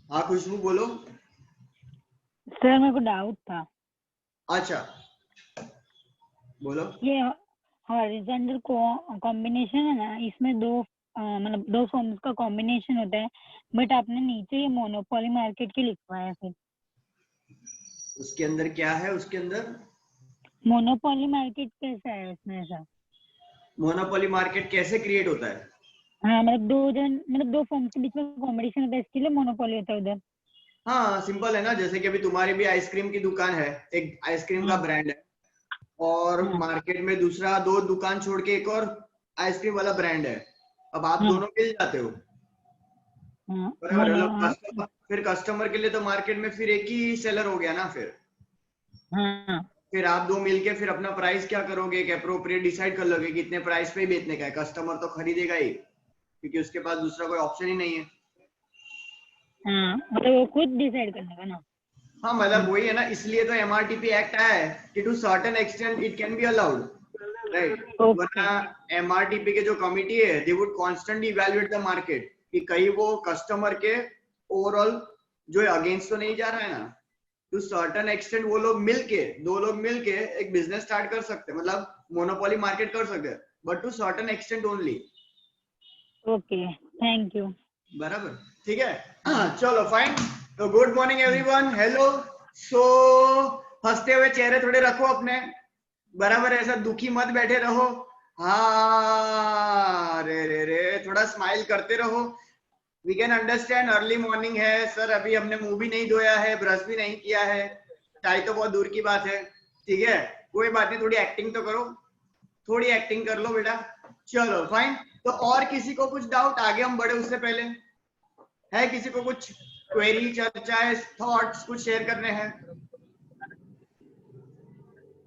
हाँ खुशबू बोलो। सर मेरे को डाउट था। अच्छा बोलो। ये हॉरिजॉन्टल कॉम्बिनेशन है ना, इसमें दो मतलब दो फॉर्म्स का कॉम्बिनेशन होता है, बट आपने नीचे ये मोनोपोली मार्केट के लिखवा है। फिर उसके अंदर क्या है? उसके अंदर मोनोपोली मार्केट कैसा है उसमें ऐसा? मोनोपोली मार्केट कैसे क्रिएट होता है? हाँ मतलब दो फॉर्म्स के बीच में कॉम्पिटिशन होता है, इसके लिए मोनोपोली होता है उधर। हाँ सिंपल है ना, जैसे कि अभी तुम्हारी भी आइसक्रीम की दुकान है, एक आइसक्रीम का हाँ ब्रांड है, और हाँ मार्केट में दूसरा दो दुकान छोड़ के एक और आइसक्रीम वाला ब्रांड है। अब आप हाँ दोनों मिल जाते हो, हाँ बराबर है? मतलब कस्टमर, फिर कस्टमर के लिए तो मार्केट में फिर एक ही सेलर हो गया ना। हाँ फिर आप दो मिलके फिर अपना प्राइस क्या करोगे? एक अप्रोप्रिएट डिसाइड कर लोगे कि इतने प्राइस पे ही बेचने का है। कस्टमर तो खरीदेगा ही, क्योंकि उसके पास दूसरा कोई ऑप्शन ही नहीं है। हाँ, मतलब वो खुद डिसाइड करने का ना। हाँ मतलब वही है ना, इसलिए तो एमआरटीपी एक्ट आया है कि to certain extent it can be allowed, right? Okay. वरना एमआरटीपी के जो कमिटी है they would constantly evaluate the market कि कहीं वो कस्टमर के ओवरऑल जो है अगेंस्ट तो नहीं जा रहा है ना। टू सर्टेन एक्सटेंट वो लोग मिलके, दो लोग मिलके एक बिजनेस स्टार्ट कर सकते हैं, मतलब मोनोपोली मार्केट कर सकते हैं, but to certain extent only. Okay, thank you. बराबर, ठीक है। चलो फाइन। तो good morning everyone, hello. So हंसते हुए चेहरे थोड़े रखो अपने, बराबर है? ऐसा दुखी मत बैठे रहो। हाँ रे रे रे, थोड़ा स्माइल करते रहो। We can understand early morning है सर, अभी हमने मुंह भी नहीं धोया है, ब्रश भी नहीं किया है, चाय तो बहुत दूर की बात है। ठीक है, कोई बात नहीं, थोड़ी एक्टिंग तो करो, थोड़ी एक्टिंग कर लो बेटा। चलो फाइन। तो और किसी को कुछ डाउट? आगे हम बढ़े उससे पहले है किसी को कुछ क्वेरी, चर्चाएं, थॉट्स कुछ शेयर करने हैं?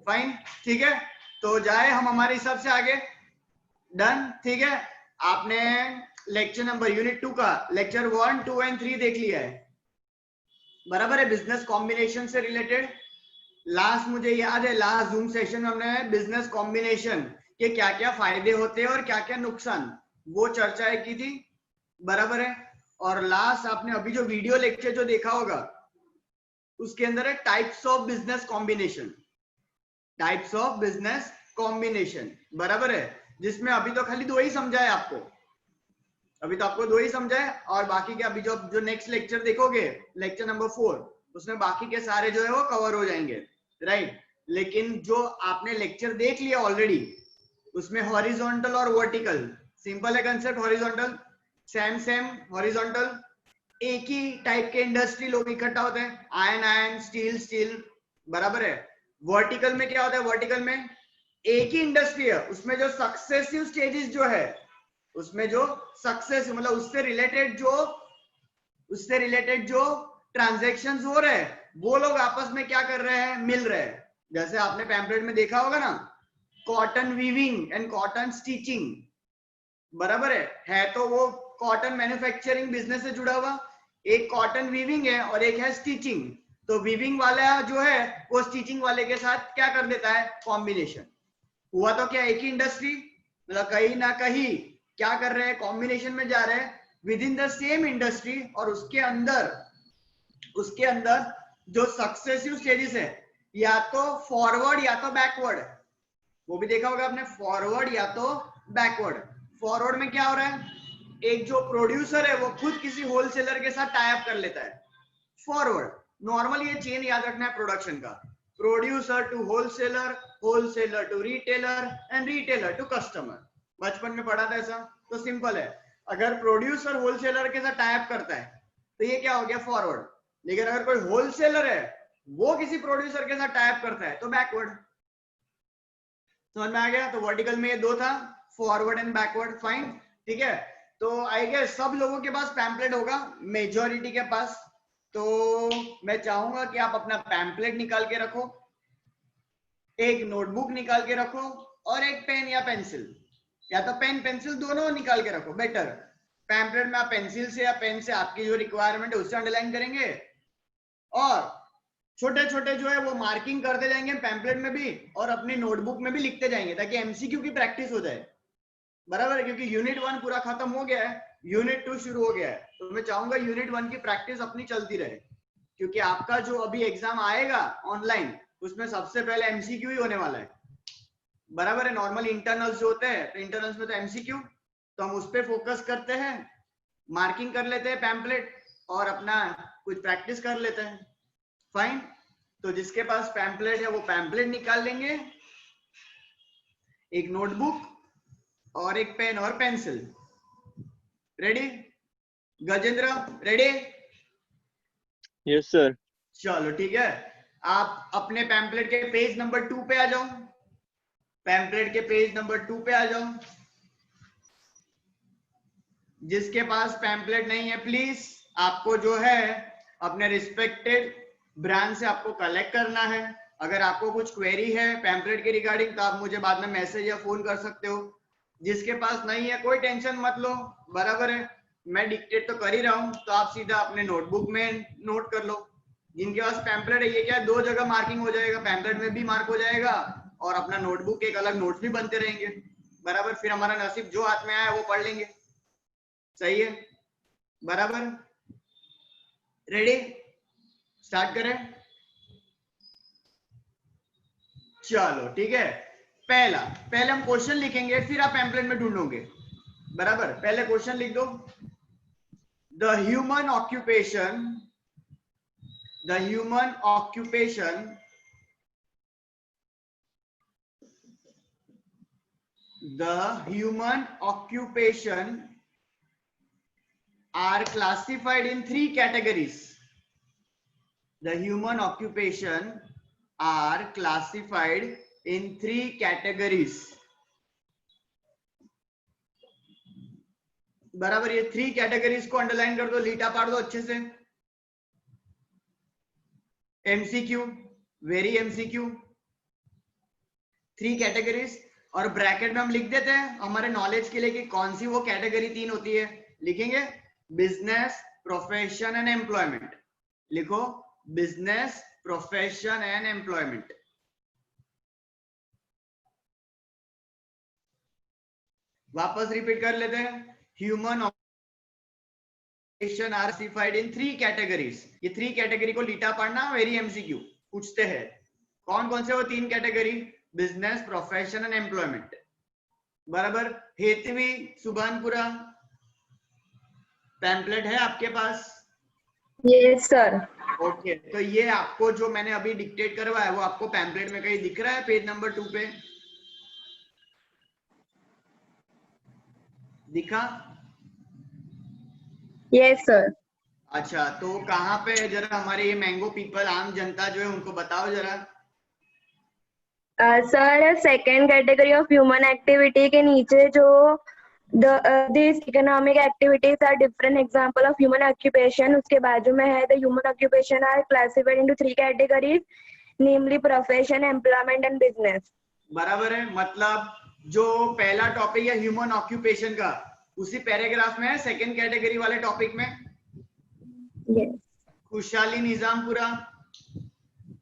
फाइन, ठीक है। तो जाए हम हमारे हिसाब से आगे। डन, ठीक है। आपने लेक्चर नंबर यूनिट 2 का लेक्चर 1, 2 एंड 3 देख लिया है, बराबर है? बिजनेस कॉम्बिनेशन से रिलेटेड। लास्ट मुझे याद है, लास्ट जूम सेशन में हमने बिजनेस कॉम्बिनेशन के क्या क्या फायदे होते हैं और क्या क्या नुकसान, वो चर्चाएं की थी, बराबर है? और लास्ट आपने अभी जो वीडियो लेक्चर जो देखा होगा, उसके अंदर है types of business combination, types of business combination, बराबर है? जिसमें अभी तो खाली दो ही समझा है आपको, अभी तो आपको दो ही समझा है, और बाकी के अभी जो नेक्स्ट लेक्चर देखोगे, लेक्चर नंबर 4, उसमें बाकी के सारे जो है वो कवर हो जाएंगे, राइट? लेकिन जो आपने लेक्चर देख लिया ऑलरेडी, उसमें हॉरिजॉन्टल और वर्टिकल, सिंपल है कंसेप्ट। हॉरिजॉन्टल सेम हॉरिजॉन्टल, एक ही टाइप के इंडस्ट्री लोग इकट्ठा होते हैं, आयन स्टील, बराबर है? वर्टिकल में क्या होता है? वर्टिकल में एक ही इंडस्ट्री है, उसमें जो सक्सेसिव स्टेजेस जो है, उसमें जो सक्सेस मतलब उससे रिलेटेड जो ट्रांजेक्शन हो रहे हैं, वो लोग आपस में क्या कर रहे हैं? मिल रहे हैं। जैसे आपने पैम्पलेट में देखा होगा ना, cotton weaving and cotton stitching, बराबर है तो वो कॉटन मैन्युफैक्चरिंग बिजनेस से जुड़ा हुआ, एक कॉटन वीविंग है और एक है स्टिचिंग। तो वीविंग वाला जो है वो स्टिचिंग वाले के साथ क्या कर देता है? कॉम्बिनेशन। हुआ तो क्या, एक ही इंडस्ट्री, मतलब कहीं ना कहीं क्या कर रहे हैं? कॉम्बिनेशन में जा रहे हैं with in the same industry, और उसके अंदर जो सक्सेसिव स्टेजेस है, या तो फॉरवर्ड या तो बैकवर्ड, वो भी देखा होगा आपने, फॉरवर्ड या तो बैकवर्ड। फॉरवर्ड में क्या हो रहा है? एक जो प्रोड्यूसर है वो खुद किसी होलसेलर के साथ टाई अप कर लेता है, फॉरवर्ड। नॉर्मल ये चेन याद रखना है प्रोडक्शन का, producer to wholesaler, wholesaler to retailer and retailer to customer. बचपन में पढ़ा था ऐसा। तो सिंपल है, अगर प्रोड्यूसर होलसेलर के साथ टाई अप करता है तो ये क्या हो गया? फॉरवर्ड। लेकिन अगर कोई होलसेलर है वो किसी प्रोड्यूसर के साथ टाई अप करता है तो बैकवर्ड। समझ में आ गया? तो वर्टिकल में ये दो था, फॉरवर्ड एंड बैकवर्ड, फाइन, ठीक है। तो आई गेस सब लोगों के पास पैम्पलेट होगा, मेजॉरिटी के पास। तो मैं चाहूंगा कि आप अपना पैम्पलेट निकाल के रखो, एक नोटबुक निकाल के रखो, और एक पेन या पेंसिल, या तो पेन पेंसिल दोनों निकाल के रखो, बेटर। पैम्पलेट में आप पेंसिल से या पेन से आपकी जो रिक्वायरमेंट है उससे अंडरलाइन करेंगे, और छोटे छोटे जो है वो मार्किंग करते जाएंगे पैम्पलेट में भी और अपनी नोटबुक में भी लिखते जाएंगे, ताकि एमसीक्यू की प्रैक्टिस हो जाए, बराबर है? क्योंकि यूनिट 1 पूरा खत्म हो गया है, यूनिट 2 शुरू हो गया है, तो मैं चाहूंगा यूनिट 1 की प्रैक्टिस अपनी चलती रहे, क्योंकि आपका जो अभी एग्जाम आएगा ऑनलाइन उसमें सबसे पहले एमसीक्यू ही होने वाला है, बराबर है। नॉर्मल इंटरनल्स जो होते हैं, तो इंटरनल्स में तो एमसीक्यू, तो हम उस पर फोकस करते हैं, मार्किंग कर लेते हैं पैम्पलेट और अपना कुछ प्रैक्टिस कर लेते हैं। फाइन, तो जिसके पास पैम्पलेट है वो पैम्पलेट निकाल लेंगे, एक नोटबुक और एक पेन और pencil. Ready Gajendra? Ready? Yes sir. चलो ठीक है, आप अपने पैम्पलेट के पेज नंबर 2 पे आ जाओ, पैम्पलेट के पेज नंबर 2 पे आ जाओ। जिसके पास पैम्पलेट नहीं है प्लीज आपको जो है अपने रिस्पेक्टेड ब्रांच से आपको कलेक्ट करना है। अगर आपको कुछ क्वेरी है पैम्पलेट के रिगार्डिंग तो आप मुझे बाद में मैसेज या फोन कर सकते हो। जिसके पास नहीं है कोई टेंशन मत लो, बराबर है, मैं डिक्टेट तो कर ही रहा हूं, तो आप सीधा अपने नोटबुक में नोट कर लो। जिनके पास पैम्पलेट है ये क्या है, 2 जगह मार्किंग हो जाएगा, पैम्पलेट में भी मार्क हो जाएगा और अपना नोटबुक के एक अलग नोट्स भी बनते रहेंगे, बराबर। फिर हमारा नसीब जो हाथ में आया वो पढ़ लेंगे, सही है, बराबर। रेडी, स्टार्ट करें? चलो ठीक है, पहले हम क्वेश्चन लिखेंगे फिर आप पैम्पलेट में ढूंढोगे, बराबर। पहले क्वेश्चन लिख दो। The human occupation are classified in 3 categories. The human occupation are classified in 3 categories. बराबर, ये 3 कैटेगरीज को अंडरलाइन कर दो, लीटा पाड़ दो अच्छे से। एमसीक्यू, वेरी एमसीक्यू, 3 कैटेगरीज, और ब्रैकेट में हम लिख देते हैं हमारे नॉलेज के लिए कि कौन सी वो कैटेगरी 3 होती है। लिखेंगे बिजनेस, प्रोफेशन एंड एम्प्लॉयमेंट। लिखो बिजनेस, प्रोफेशन एंड एम्प्लॉयमेंट। वापस रिपीट कर लेते हैं। Human occupation are classified in 3 categories. ये 3 कैटेगरी को लीटा पढ़ना, वेरी एमसीक्यू पूछते हैं। कौन कौन से वो 3 category? Business, profession and employment, बराबर। हेतवी, सुभानपुरा, पैम्पलेट है आपके पास? Yes sir. ओके, तो ये आपको जो मैंने अभी डिक्टेट करवाया है वो आपको पैम्पलेट में कहीं दिख रहा है पेज नंबर 2 पे? दिखा? Yes sir. अच्छा, तो कहाँ पे जरा हमारे ये मैंगो पीपल, आम जनता जो है उनको बताओ जरा। Sir second category of human activity के नीचे जो this economic activities are different example of human occupation, उसके बाजू में है the human occupation are classified into 3 categories, namely profession, employment and business. बराबर है, मतलब जो पहला टॉपिक है ह्यूमन ऑक्यूपेशन का, उसी पैराग्राफ में है सेकंड कैटेगरी वाले टॉपिक में। यस। खुशहाली निजामपुरा,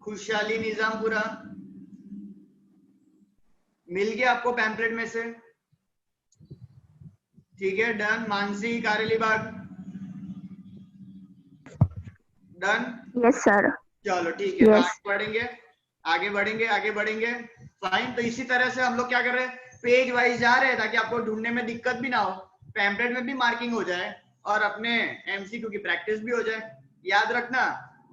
खुशहाली निजामपुरा मिल गया आपको पैम्पलेट में से? ठीक है, done. Mansi, Karelibaug, done? Yes sir. चलो ठीक है, Yes. आगे बढ़ेंगे, आगे बढ़ेंगे, आगे बढ़ेंगे। फाइन, तो इसी तरह से हम लोग क्या कर रहे हैं, पेज वाइज जा रहे हैं ताकि आपको ढूंढने में दिक्कत भी ना हो, पैम्पलेट में भी मार्किंग हो जाए और अपने एमसीक्यू की प्रैक्टिस भी हो जाए। याद रखना,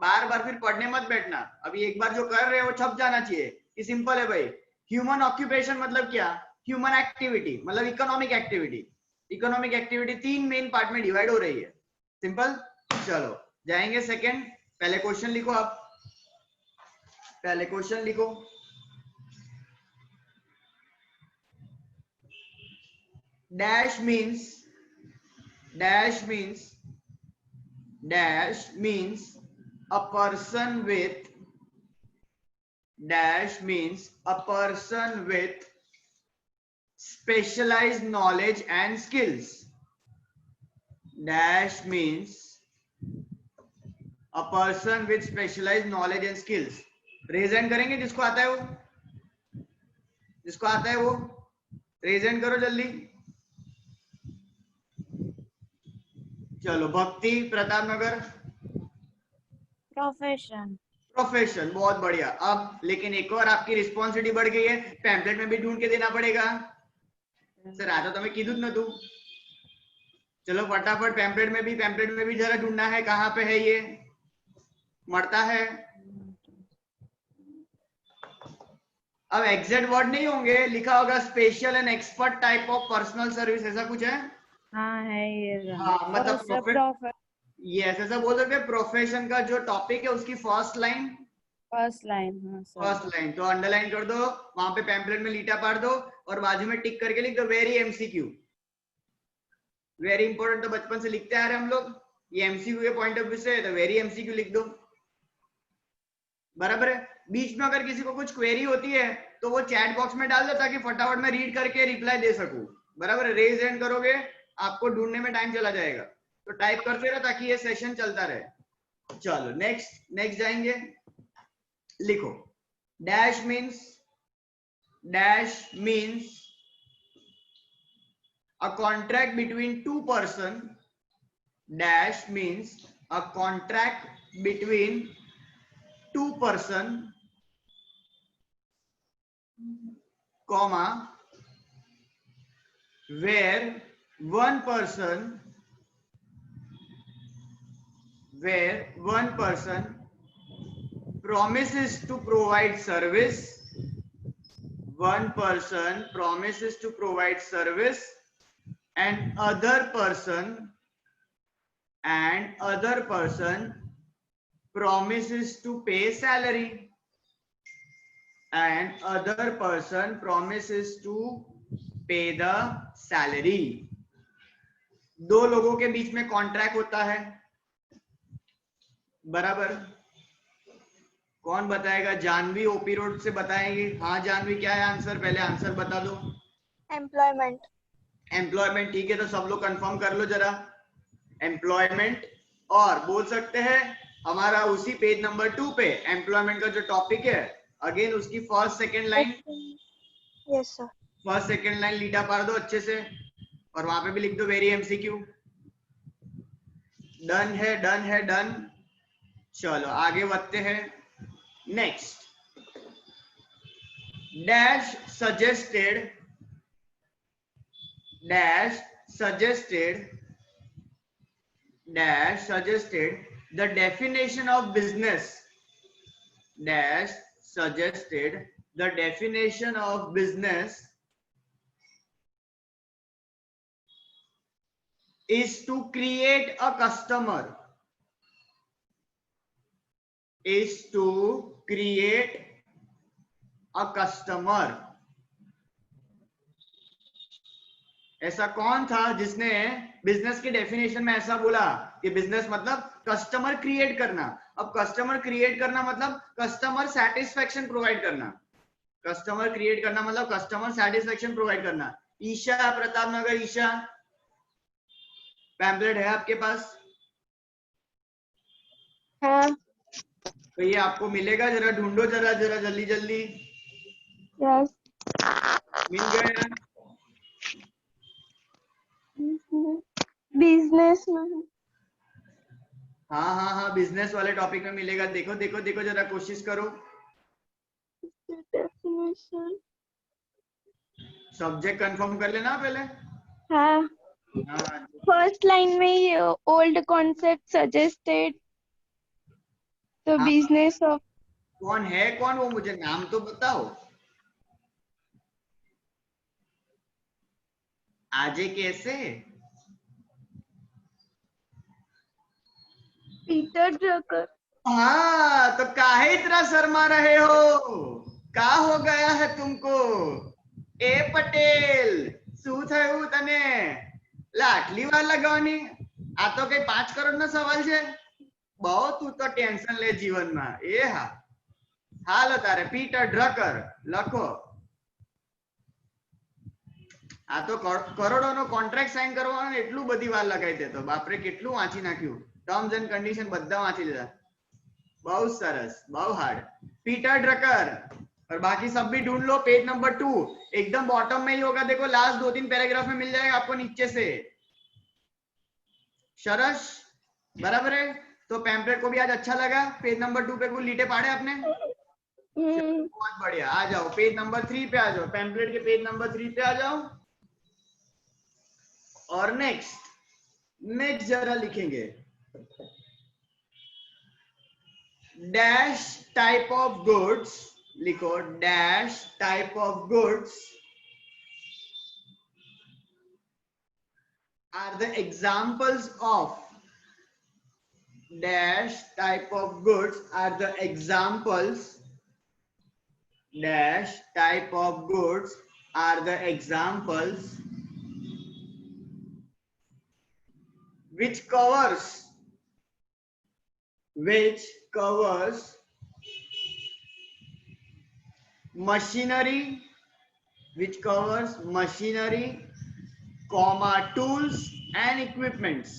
बार बार फिर पढ़ने मत बैठना, अभी एक बार जो कर रहे हो वो छप जाना चाहिए कि सिंपल है भाई। ह्यूमन ऑक्यूपेशन मतलब क्या? ह्यूमन एक्टिविटी मतलब economic activity. Economic activity 3 main part में डिवाइड हो रही है, सिंपल। चलो जाएंगे सेकंड। पहले क्वेश्चन लिखो आप, पहले क्वेश्चन लिखो। Dash means a person with specialized knowledge and skills. Dash means a person with specialized knowledge and skills. Raise hand करेंगे जिसको आता है वो, जिसको आता है वो रेज हैंड करो जल्दी। चलो भक्ति प्रताप नगर, प्रोफेशन। प्रोफेशन, बहुत बढ़िया। अब लेकिन एक और आपकी रिस्पॉन्सिबिलिटी बढ़ गई है, पैम्पलेट में भी ढूंढ के देना पड़ेगा। सर आ तो तुम्हें कीधुं न तू, चलो फटाफट पैम्पलेट में भी जरा ढूंढना है कहाँ पे है ये मरता है। अब एग्जैक्ट वर्ड नहीं होंगे, लिखा होगा special and expert type of personal service, ऐसा कुछ है। हाँ है ये। हाँ मतलब यस, ऐसा बोल सकते हैं। प्रोफेशन का जो टॉपिक है उसकी फर्स्ट लाइन, फर्स्ट लाइन। हाँ फर्स्ट लाइन तो अंडरलाइन कर दो, वहां पे पैम्पलेट में लीटा पार दो और बाजू में टिक करके लिख दो वेरी एमसीक्यू। वेरी इंपॉर्टेंट तो बचपन से लिखते आ रहे हम लोग, ये एमसीक्यू के पॉइंट ऑफ व्यू से है तो वेरी एमसीक्यू लिख दो, बराबर है। बीच में अगर किसी को कुछ क्वेरी होती है तो वो चैट बॉक्स में डाल दो ताकि फटाफट मैं रीड करके रिप्लाई दे सकूं, बराबर है। रेज हैंड करोगे आपको ढूंढने में टाइम चला जाएगा, तो टाइप करते रहो ताकि ये सेशन चलता रहे। चलो नेक्स्ट जाएंगे। लिखो dash means a contract between two person, dash means a contract between two person, comma, where one person promises to provide service, one person promises to provide service and other person promises to pay salary, and other person promises to pay the salary। दो लोगों के बीच में contract होता है, बराबर। कौन बताएगा? Janvi OP road से बताएंगे। हाँ जानवी, क्या है आंसर? पहले आंसर बता दो। एम्प्लॉयमेंट। एम्प्लॉयमेंट, ठीक है, तो सब लोग कंफर्म कर लो जरा। एम्प्लॉयमेंट, और बोल सकते हैं हमारा उसी पेज नंबर 2 पे एम्प्लॉयमेंट का जो टॉपिक है, अगेन उसकी first second line, yes sir, first second line लीटा पार दो अच्छे से, और वहां पे भी लिख दो वेरी एमसीक्यू। डन है डन। चलो आगे बढ़ते हैं। Next, dash suggested the definition of business, dash suggested the definition of business is to create a customer, ऐसा कौन था जिसने बिजनेस की डेफिनेशन में ऐसा बोला कि बिजनेस मतलब कस्टमर क्रिएट करना। अब कस्टमर क्रिएट करना मतलब कस्टमर सेटिस्फेक्शन प्रोवाइड करना, कस्टमर क्रिएट करना मतलब कस्टमर सेटिस्फेक्शन प्रोवाइड करना। ईशा प्रताप नगर, ईशा पैम्पलेट है आपके पास? हाँ तो ये आपको मिलेगा, जरा ढूंढो, जरा जल्दी जल्दी। यस, मिल गया? बिजनेस में। हाँ बिजनेस वाले टॉपिक में मिलेगा। देखो जरा कोशिश करो। डेफिनेशन, सब्जेक्ट कंफर्म कर लेना पहले। हाँ फर्स्ट लाइन में ही old concept suggested the business of. कौन है कौन वो, मुझे नाम तो बताओ। आजे कैसे? Peter Drucker. हाँ, तो काहे इतना शर्मा रहे हो? का हो गया है तुमको? ए पटेल, શું થયું તને? લા આટલી વાર લગાવવાની? આ તો કઈ 5 કરોડનો સવાલ છે? બહુ તું તો ટેન્શન લે જીવનમાં। એ હા, હાલો તારે પીટર ડ્રકર લખો। આ તો કરોડોનો કોન્ટ્રાક્ટ સાઈન કરવાનો, એટલું બધી વાર લગાવી દેતો। બાપરે, કેટલું વાંચી નાખ્યું, टर्म्स एंड कंडीशन બધા વાંચી લીધા। बहुत सरस, बहुत हार्ड। पीटर ड्रकर, और बाकी सब भी ढूंढ लो। पेज नंबर 2 एकदम बॉटम में ही होगा, देखो लास्ट 2-3 पैराग्राफ में मिल जाएगा आपको नीचे से। शरश बराबर है। तो पैम्पलेट को भी आज अच्छा लगा। पेज नंबर 2 पे कुछ लीटे पाड़े आपने? बहुत बढ़िया। आ जाओ पेज नंबर 3 पे आ जाओ, पैम्पलेट के पेज नंबर 3 पे आ जाओ। और नेक्स्ट जरा लिखेंगे डैश टाइप ऑफ गुड्स, लिखो dash type of goods are the examples of dash type of goods are the examples dash type of goods are the examples which covers machinery, which covers machinery, comma tools and equipments,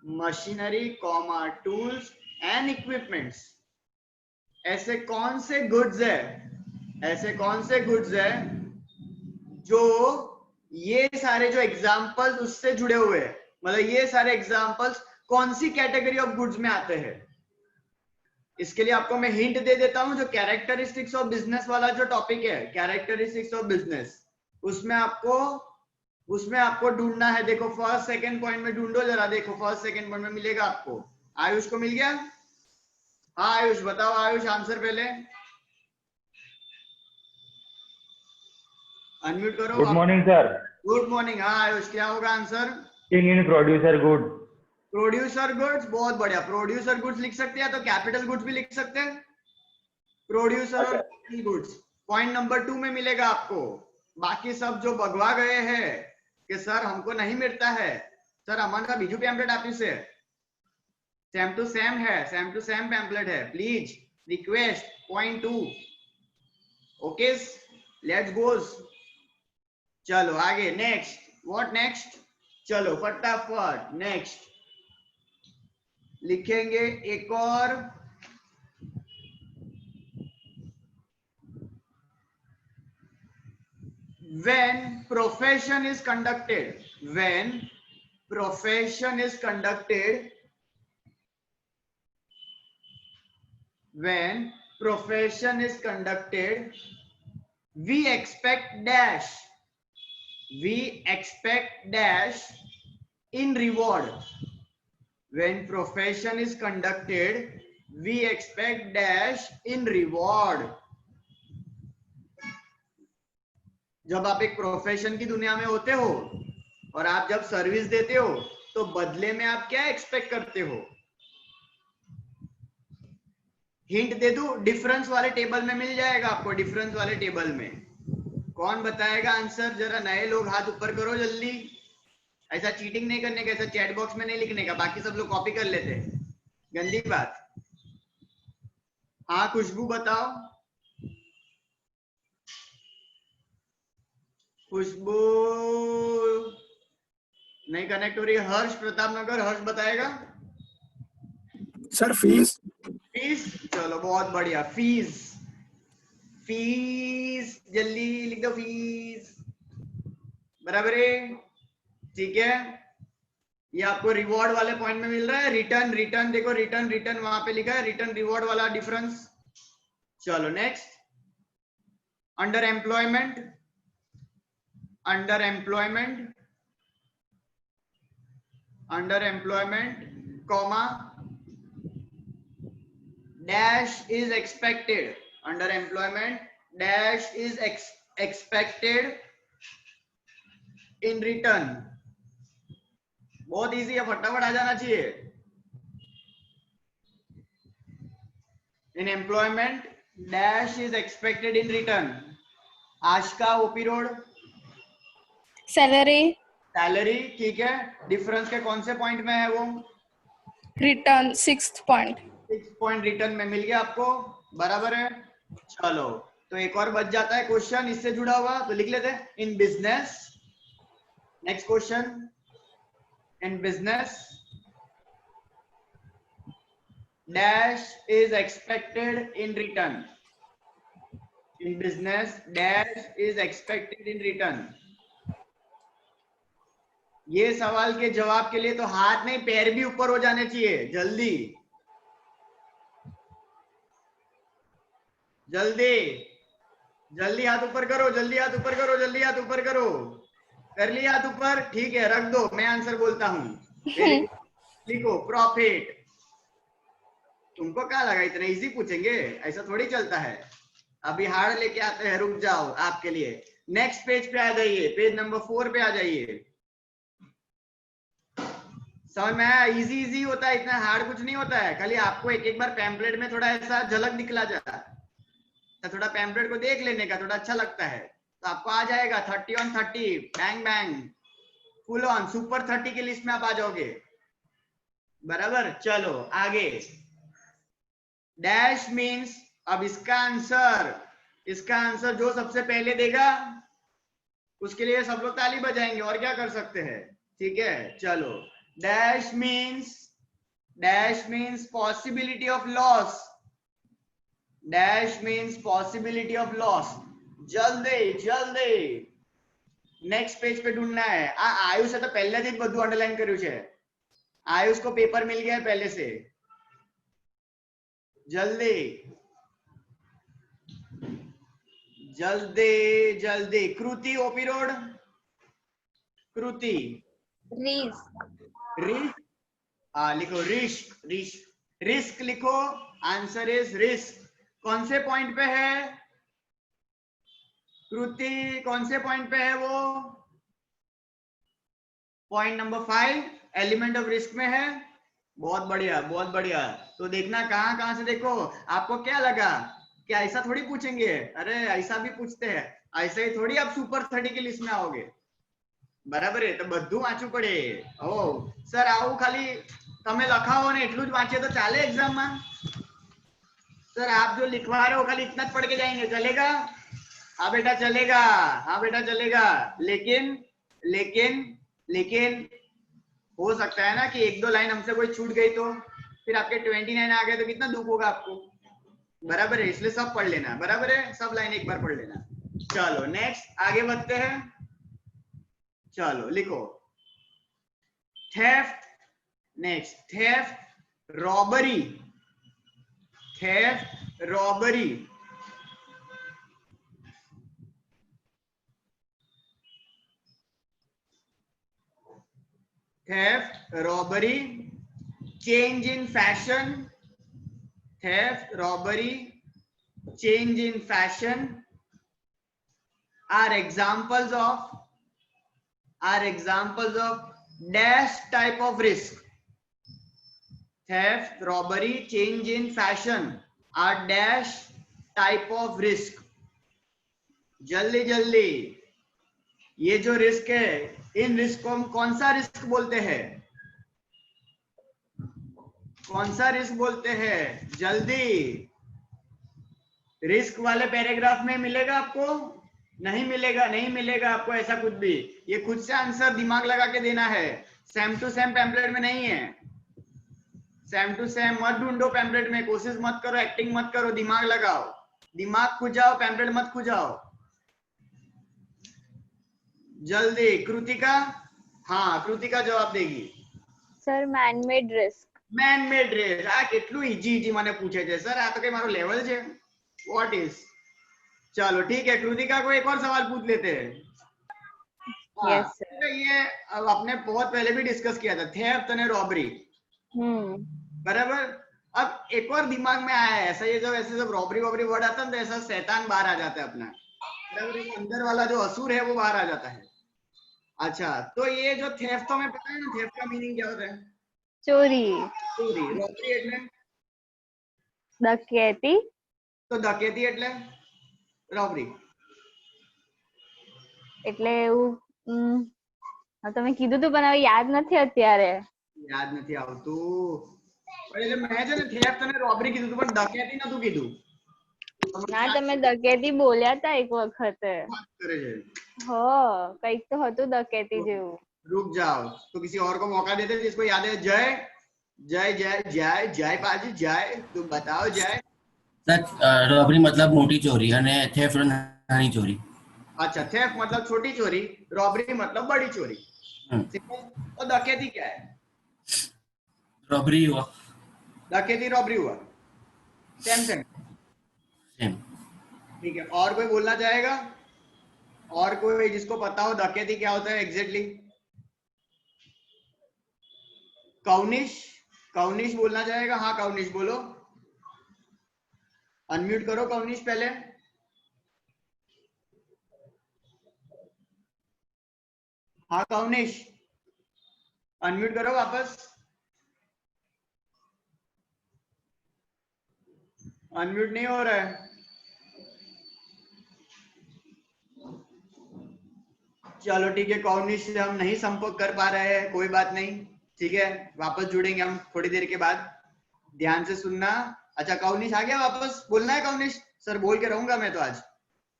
machinery, comma tools and equipments। ऐसे कौन से goods है, ऐसे कौन से goods है जो ये सारे जो एग्जाम्पल्स उससे जुड़े हुए हैं, मतलब ये सारे एग्जाम्पल्स कौन सी कैटेगरी ऑफ गुड्स में आते हैं। इसके लिए आपको मैं हिंट दे देता हूं, जो कैरेक्टरिस्टिक्स ऑफ बिजनेस वाला जो टॉपिक है, कैरेक्टरिस्टिक्स ऑफ बिजनेस, उसमें आपको ढूंढना है। देखो फर्स्ट सेकंड पॉइंट में ढूंढो जरा, देखो फर्स्ट सेकंड पॉइंट में मिलेगा आपको। आयुष को मिल गया? हाँ आयुष बताओ, आयुष आंसर पहले अनम्यूट करो। Good morning sir. Good morning. हाँ आयुष क्या होगा आंसर? इन प्रोड्यूसर गुड। प्रोड्यूसर गुड्स, बहुत बढ़िया। प्रोड्यूसर गुड्स लिख सकते हैं तो कैपिटल गुड्स भी लिख सकते हैं। प्रोड्यूसर और कैपिटल गुड्स पॉइंट नंबर 2 में मिलेगा आपको। बाकी सब जो भगवा गए हैं कि सर हमको नहीं मिलता है, सर अमन का बीजू पैम्पलेट आप से सेम टू सेम है, सेम टू सेम पैम्पलेट है, please request point 2। Okay let's goes. चलो आगे नेक्स्ट, व्हाट नेक्स्ट? चलो फटाफट नेक्स्ट लिखेंगे एक और। when profession is conducted, when profession is conducted, when profession is conducted, we expect dash, we expect dash in reward। when profession is conducted, we expect dash in reward। जब आप एक profession की दुनिया में होते हो और आप जब सर्विस देते हो तो बदले में आप क्या एक्सपेक्ट करते हो? हिंट दे दूं, डिफरेंस वाले टेबल में मिल जाएगा आपको। डिफरेंस वाले टेबल में कौन बताएगा आंसर? जरा नए लोग हाथ ऊपर करो जल्दी। ऐसा चीटिंग नहीं करने का, ऐसा चैट बॉक्स में नहीं लिखने का, बाकी सब लोग कॉपी कर लेते हैं, गंदी बात। हाँ खुशबू बताओ। खुशबू नहीं कनेक्ट हो रही। हर्ष प्रताप नगर, हर्ष बताएगा। Sir fees. फीस, चलो बहुत बढ़िया। फीस, फीस जल्दी लिख दो, फीस बराबर है, ठीक है। ये आपको रिवॉर्ड वाले पॉइंट में मिल रहा है। रिटर्न, रिटर्न देखो, रिटर्न, रिटर्न वहां पे लिखा है, रिटर्न रिवॉर्ड वाला डिफरेंस। चलो next, under employment, under employment, under employment comma dash is expected, under employment dash is expected in return. बहुत इजी है, फटाफट आ जाना चाहिए। In employment dash is expected in return. Aashka OP road, salary, salary ठीक है। Difference के कौन से पॉइंट में है वो? Return 6th point. 6 point return में मिल गया आपको, बराबर है। चलो तो एक और बच जाता है क्वेश्चन इससे जुड़ा हुआ, तो लिख लेते हैं in business. Next question, in business dash is expected in return. In business dash is expected in return. ये सवाल के जवाब के लिए तो हाथ नहीं पैर भी ऊपर हो जाने चाहिए। जल्दी जल्दी जल्दी हाथ ऊपर करो, जल्दी हाथ ऊपर करो, जल्दी हाथ ऊपर करो। कर लिया हाथ ऊपर? ठीक है, रख दो, मैं आंसर बोलता हूँ। लिखो प्रॉफिट। तुमको क्या लगा इतना इजी पूछेंगे? ऐसा थोड़ी चलता है। अभी हार्ड लेके आते हैं, रुक जाओ आपके लिए। नेक्स्ट पेज पे आ जाइए, पेज नंबर 4 पे आ जाइए। समझ में आया? इजी इजी होता है, इतना हार्ड कुछ नहीं होता है। खाली आपको एक एक बार पैम्पलेट में थोड़ा ऐसा झलक दिखला जाता है, तो थोड़ा पैम्पलेट को देख लेने का थोड़ा अच्छा लगता है, तो आपको आ जाएगा 30 on 30, bang bang, full on super 30 की लिस्ट में आप आ जाओगे। बराबर, चलो आगे। डैश मीन्स, अब इसका आंसर जो सबसे पहले देगा उसके लिए सब लोग ताली बजाएंगे, और क्या कर सकते हैं। ठीक है, चलो। Dash means possibility of loss. Dash means possibility of loss. जल्दी नेक्स्ट पेज पे ढूंढना है। आयुष तो पहले दिन બધું अंडरलाइन કર્યું છે। आयुष को पेपर मिल गया है पहले से। जल्दी। कृति ओपी रोड, कृति। लिखो रिस्क लिखो। Answer is risk. कौन से पॉइंट पे है कृति? कौन से पॉइंट पे है वो? Point number 5 element of risk में है। बहुत बढ़िया। तो देखना कहां से देखो। आपको क्या लगा कि ऐसा थोड़ी पूछेंगे? अरे ऐसा भी पूछते हैं। ऐसे ही थोड़ी आप सुपर 30 की लिस्ट में आओगे। बराबर है, तो બધું વાંચવું પડે। ઓ સર, આવું ખાલી તમે લખાવો ને એટલું જ વાંચીએ તો ચાલે एग्जाम में? सर आप जो लिखवा रहे हो खाली इतना पढ़ के जाएंगे, चलेगा? हाँ बेटा चलेगा। लेकिन हो सकता है ना कि एक दो लाइन हमसे कोई छूट गई, तो फिर आपके 29 आ गए तो कितना दुख होगा आपको। बराबर है, इसलिए सब पढ़ लेना। बराबर है, सब लाइन एक बार पढ़ लेना। चलो नेक्स्ट आगे बढ़ते हैं। चलो लिखो theft. Next theft robbery. Change in fashion. are examples of dash type of risk. Theft, robbery, change in fashion are dash type of risk. जल्दी ये जो रिस्क है, इन रिस्क को हम कौन सा रिस्क बोलते हैं? जल्दी। रिस्क वाले पैराग्राफ में मिलेगा आपको? नहीं मिलेगा आपको ऐसा कुछ भी। ये खुद से आंसर दिमाग लगा के देना है, सेम टू सेम पैम्पलेट में नहीं है। सेम टू सेम मत ढूंढो पैम्पलेट में, कोशिश मत करो, एक्टिंग मत करो, दिमाग लगाओ, दिमाग खुजाओ, पैम्पलेट मत खुजाओ। जल्दी कृतिका। हाँ, कृतिका जवाब देगी। Sir man-made risk. આ કેટલું ઈજી મને પૂછે છે સર, આ તો કઈ મારો લેવલ છે? What is. चलो ठीक है, कृतिका को एक और सवाल पूछ लेते हैं। Yes sir. ये अब आपने बहुत पहले भी डिस्कस किया था, थेफ्ट और रॉबरी। बराबर। अब एक और दिमाग में आया है ऐसा, ये जब ऐसे जब रॉबरी वर्ड आता है तो ऐसा शैतान बाहर आ जाता है अपना। बराबर, अंदर वाला जो असुर है वो बाहर आ जाता है। अच्छा, तो ये जो थेफ्ट, तो हमें पता है ना थेफ्ट का मीनिंग क्या होता है? चोरी। रॉबरी એટલે डकैती। તો ડકેતી એટલે રોબરી એટલે એવું તમે કીધું તું પણ હવે યાદ નથી અત્યારે। યાદ નથી આવતું? પણ એટલે મેં છે ને થેફ્ટ અને રોબરી કીધું તું, પણ ડકેતી નતું કીધું। ના, તમે ડકેતી બોલ્યા હતા એક વખત। વાત કરે છે। હો, કઈક તો હતું ડકેતી જેવું। रुक जाओ, तो किसी और को मौका देते जिसको याद है। जय पाजी, जय तुम बताओ। जय सर रॉबरी मतलब मोटी चोरी અને थेफ्ट નાની ચોરી। अच्छा, थेफ्ट मतलब छोटी चोरी, रॉबरी मतलब बड़ी चोरी। सिंपल। और डकैती क्या है? रॉबरी हुआ। डकैती रॉबरी हुआ, सेम सेम। सेम। ठीक है, और कोई बोलना चाहेगा? और कोई जिसको पता हो डकैती क्या होता है एग्जैक्टली? कौनिश, कौनिश बोलना चाहेगा? हाँ कौनिश बोलो, अनम्यूट करो कौनिश पहले। हाँ कौनिश, अनम्यूट करो वापस, अनम्यूट नहीं हो रहा है। चलो ठीक है, कौनिश से हम नहीं संपर्क कर पा रहे हैं, कोई बात नहीं, ठीक है, वापस जुड़ेंगे हम थोड़ी देर के बाद। ध्यान से सुनना। अच्छा कौनिश आ गया वापस? बोलना है कौनिश? सर बोल के रहूंगा मैं तो आज।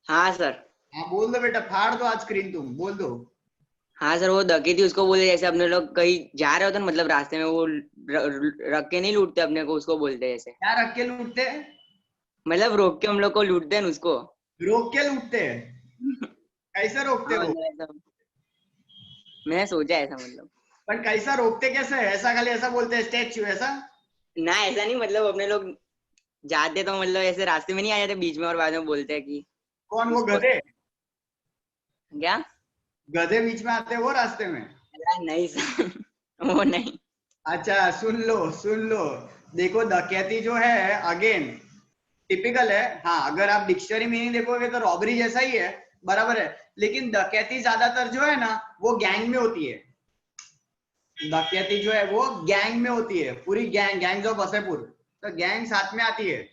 हाँ सर। हाँ बोल दो बेटा, फाड़ दो आज स्क्रीन, तुम बोल दो। हाँ सर, वो डकैती उसको बोले जैसे अपने लोग कहीं जा रहे होते ना, मतलब रास्ते में वो रख के नहीं लूटते अपने को, उसको बोलते हैं जैसे। क्या रख के लूटते हैं? मतलब रोक के हम लोग को लूटते हैं ना उसको। रोक के लूटते हैं? कैसे रोकते हाँ हो? मतलब ऐसा मैंने सोचा ऐसा, मतलब पर कैसा रोकते कैसे है? ऐसा खाली ऐसा बोलते हैं स्टैच्यू ऐसा? ना, ऐसा नहीं, मतलब अपने लोग जाते तो मतलब ऐसे रास्ते में नहीं आ जाते बीच में और बाद में बोलते हैं कि कौन, वो उसको। गधे? क्या? गधे बीच में आते हैं वो रास्ते में? अरे नहीं सर, वो नहीं। अच्छा सुन लो, सुन लो, देखो डकैती जो है अगेन टिपिकल है। हाँ अगर आप डिक्शनरी मीनिंग देखोगे तो रॉबरी जैसा ही है, बराबर है, लेकिन डकैती ज्यादातर जो है ना वो गैंग में होती है। डकैती जो है वो गैंग में होती है, पूरी गैंग, गैंग्स ऑफ वसेपुर, तो गैंग साथ में आती है,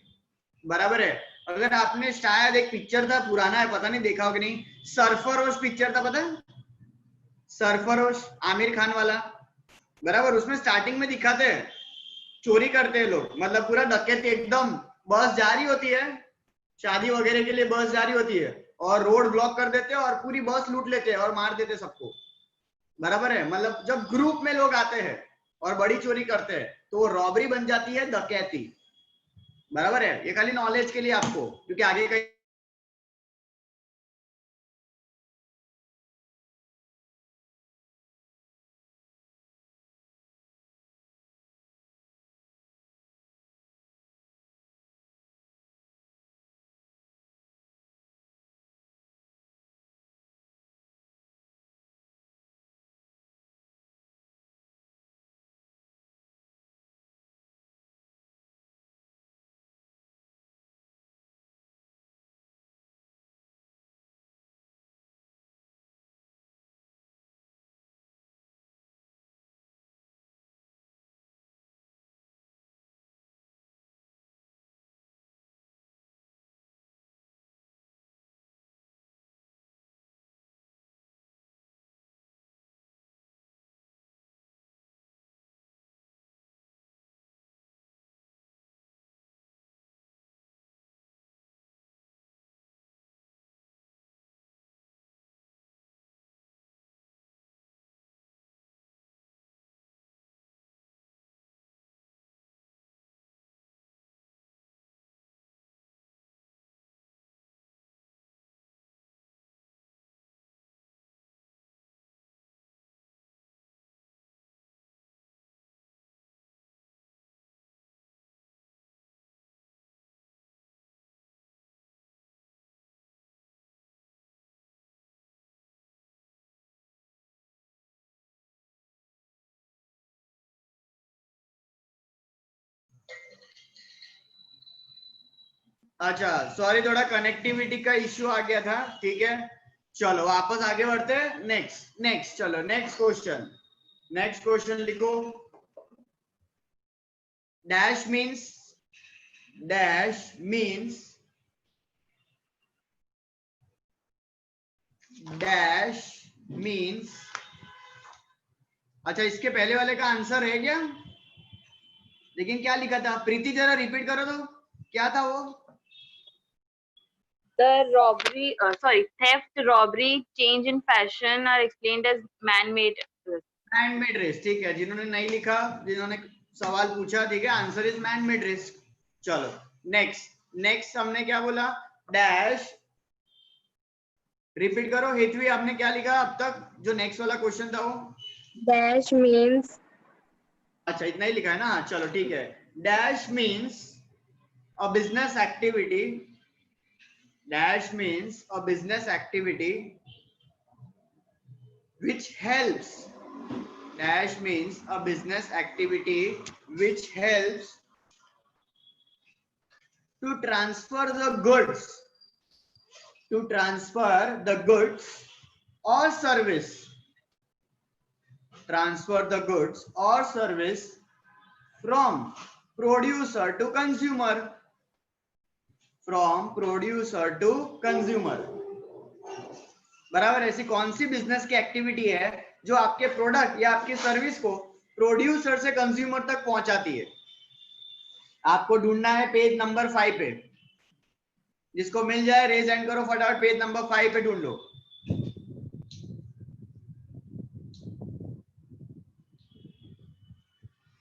बराबर है। अगर आपने शायद एक पिक्चर था, पुराना है पता नहीं देखा हो कि नहीं, सरफरोश पिक्चर था, पता है सरफरोश, आमिर खान वाला, बराबर, उसमें स्टार्टिंग में दिखाते हैं चोरी करते हैं लोग, मतलब पूरा डकैती एकदम, बस जा रही होती है शादी वगैरह के लिए, बस जा रही होती है और रोड ब्लॉक कर देते हैं और पूरी बस लूट लेते हैं और मार देते सबको, बराबर है। मतलब जब ग्रुप में लोग आते हैं और बड़ी चोरी करते हैं तो वो रॉबरी बन जाती है डकैती, बराबर है। ये खाली नॉलेज के लिए आपको, क्योंकि आगे कहीं अच्छा सॉरी, थोड़ा कनेक्टिविटी का इश्यू आ गया था, ठीक है। चलो वापस आगे बढ़ते हैं, नेक्स्ट नेक्स्ट, चलो नेक्स्ट क्वेश्चन, नेक्स्ट क्वेश्चन लिखो। Dash means, dash means, dash means, अच्छा इसके पहले वाले का आंसर है क्या? लेकिन क्या लिखा था प्रीति, जरा रिपीट करो तो, क्या था वो? The robbery, theft, robbery, change in fashion are explained as man-made risk. Man-made risk, ठीक है। जिन्होंने नहीं लिखा, जिन्होंने सवाल पूछा, ठीक है, आंसर इज मैन-मेड रिस्क। चलो नेक्स्ट, नेक्स्ट हमने क्या बोला? डैश रिपीट करो। हेतवी आपने क्या लिखा अब तक, जो नेक्स्ट वाला क्वेश्चन था वो? Dash means अच्छा इतना ही लिखा है ना, चलो ठीक है। Dash means a business activity, dash means a business activity which helps, dash means a business activity which helps to transfer the goods, to transfer the goods or service, transfer the goods or service from producer to consumer, from producer to consumer। बराबर। ऐसी कौन सी business की activity है जो आपके product या आपकी service को प्रोड्यूसर से कंज्यूमर तक पहुंचाती है? आपको ढूंढना है पेज नंबर 5 पे। जिसको मिल जाए रेज हैंड करो फटाफट, पेज नंबर 5 पे ढूंढ लो।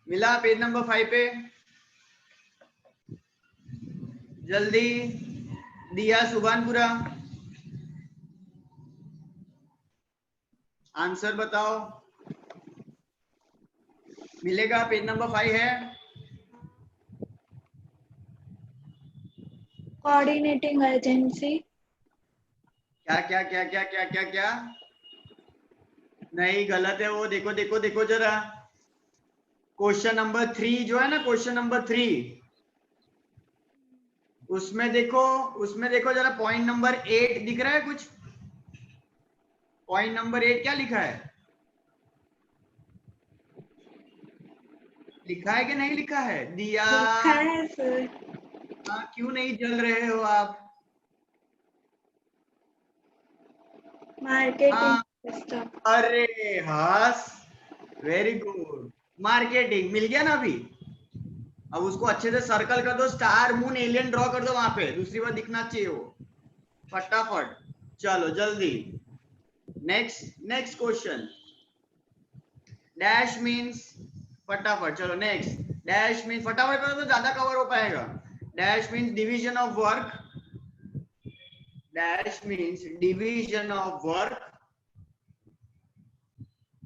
मिला पेज नंबर 5 पे? जल्दी। दिया सुभानपुरा, आंसर बताओ। मिलेगा? पेज नंबर 5 है। Coordinating agency. क्या क्या क्या क्या क्या क्या क्या? नहीं, गलत है वो। देखो देखो देखो जरा, क्वेश्चन नंबर 3 जो है ना, क्वेश्चन नंबर 3, उसमें देखो जरा, पॉइंट नंबर 8 दिख रहा है कुछ? पॉइंट नंबर 8 क्या लिखा है? लिखा है कि नहीं लिखा है? दिया लिखा है सर। हाँ, क्यों नहीं जल रहे हो आप? मार्केटिंग। अरे हस, वेरी गुड। मार्केटिंग मिल गया ना अभी। अब उसको अच्छे से सर्कल कर दो, स्टार मून एलियन ड्रॉ कर दो वहां पे, दूसरी बार दिखना चाहिए वो फटाफट। चलो जल्दी, नेक्स्ट क्वेश्चन। डैश मीन्स, फटाफट चलो नेक्स्ट। डैश मीन्स फटाफट करो तो ज्यादा कवर हो पाएगा। Dash means division of work, dash means division of work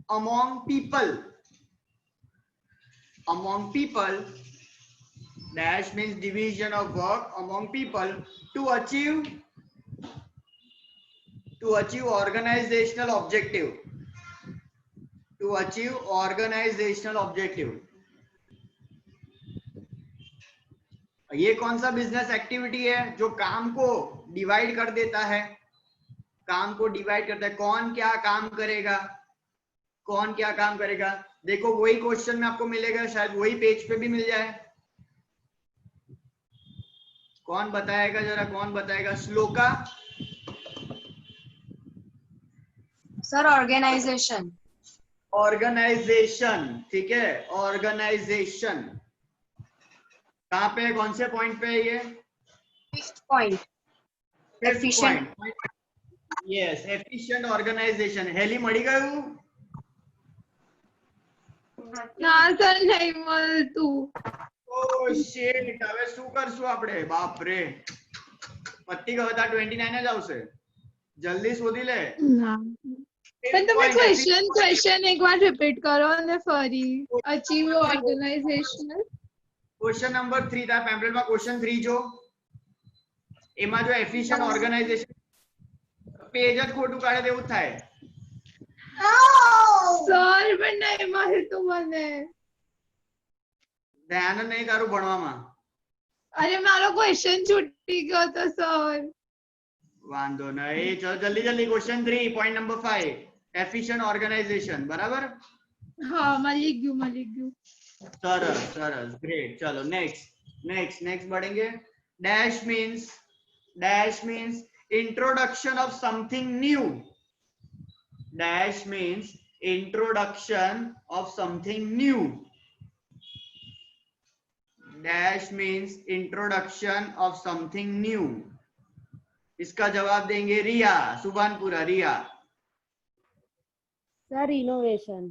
among people, among people, dash means division of work among people to achieve organizational objective, to achieve organizational objective। ये कौन सा business activity है जो काम को divide कर देता है? काम को डिवाइड करता है, कौन क्या काम करेगा, कौन क्या काम करेगा। देखो वही क्वेश्चन में आपको मिलेगा, शायद वही पेज पे भी मिल जाए। कौन बताएगा जरा, कौन बताएगा? श्लोका। Sir organisation. ऑर्गेनाइजेशन, ठीक है, ऑर्गेनाइजेशन। कहाँ पे है, कौन से पॉइंट पे है ये? Fifth point, efficient. Yes, efficient organisation. हेली मड़ी गयू? ના સર નહીં મળતું. ઓ શિટ, હવે શું કરશું આપણે? બાપ રે, પતિ ગયો હતા 29 જ આવશે। જલ્દી શોધી લે। ના પણ તમે ક્વેશ્ચન એકવાર રિપીટ કરો અને ફરી અચીવ ઓર્ગેનાઇઝેશનલ। क्वेश्चन नंबर 3 था पैम्पलेट में, क्वेश्चन 3 जो एमा जो एफिशिएंट ऑर्गेनाइजेशन, पेज ज खोटू काढे देવું થાય। સર પણ નહીં મળતું મને। ધ્યાન જ નહીં તારું ભણવામાં। અરે મારો ક્વેશ્ચન છૂટી ગયો તો સર। વાંધો નહીં, ચલો જલ્દી જલ્દી। Question 3 point number 5, efficient organisation. बराबर? હા મળી ગયું। सरस सरस, ग्रेट। चलो नेक्स्ट बढ़ेंगे। Dash means introduction of something new, dash means introduction of something new, dash means introduction of something new. इसका जवाब देंगे Riya, Subhanpura. Riya. Sir innovation.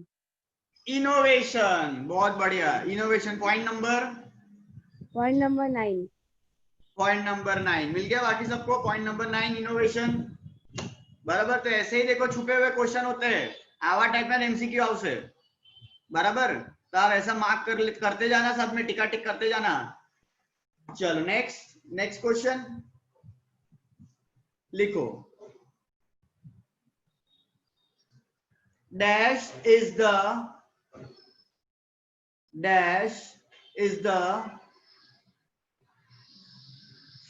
Innovation, बहुत बढ़िया। Innovation point number 9। Point number 9 मिल गया बाकी सबको। Point number 9 innovation. बराबर। तो ऐसे ही देखो छुपे हुए क्वेश्चन होते हैं, आवा टाइप में एमसीक्यू हाउस है, बराबर। तो आप ऐसा मार्क करते जाना, सब में टिका टिक करते जाना। चलो नेक्स्ट क्वेश्चन लिखो। dash is the